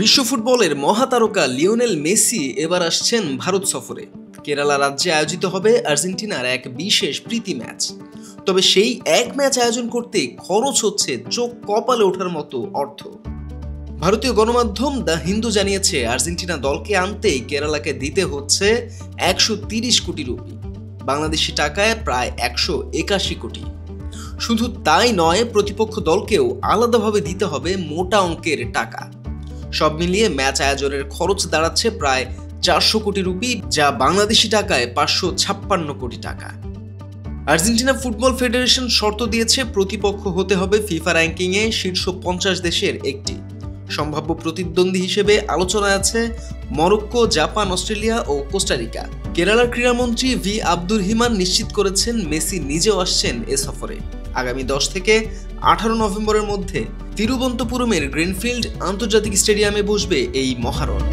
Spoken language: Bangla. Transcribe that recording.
বিশ্ব ফুটবলের মহাতারকা লিওনেল মেসি এবার আসছেন ভারত সফরে। কেরালা রাজ্যে আয়োজিত হবে আর্জেন্টিনার এক বিশেষ প্রীতি ম্যাচ। তবে সেই এক ম্যাচ আয়োজন করতে খরচ হচ্ছে চোখ কপালে ওঠার মতো অর্থ। ভারতীয় গণমাধ্যম দ্য হিন্দু জানিয়েছে, আর্জেন্টিনা দলকে আনতেই কেরালাকে দিতে হচ্ছে 130 কোটি রুপি, বাংলাদেশি টাকায় প্রায় 181 কোটি। শুধু তাই নয়, প্রতিপক্ষ দলকেও আলাদাভাবে দিতে হবে মোটা অঙ্কের টাকা। সব মিলিয়ে ম্যাচ আয়োজনের খরচ দাঁড়াচ্ছে প্রায় 400 কোটি রুপি, যা বাংলাদেশি টাকায় 556 কোটি টাকা। আর্জেন্টিনা ফুটবল ফেডারেশন শর্ত দিয়েছে, প্রতিপক্ষ হতে হবে ফিফা র্যাঙ্কিংয়ে শীর্ষ 50 দেশের একটি। সম্ভাব্য প্রতিদ্বন্দ্বী হিসেবে আলোচনায় আছে মরক্কো, জাপান, অস্ট্রেলিয়া ও কোস্টারিকা। কেরালার ক্রীড়ামন্ত্রী ভি আব্দুর রহিমান নিশ্চিত করেছেন, মেসি নিজেও আসছেন এ সফরে। আগামী 10 থেকে 18 নভেম্বরের মধ্যে তিরুবনন্তপুরমের গ্রিনফিল্ড আন্তর্জাতিক স্টেডিয়ামে বসবে এই মহারণ।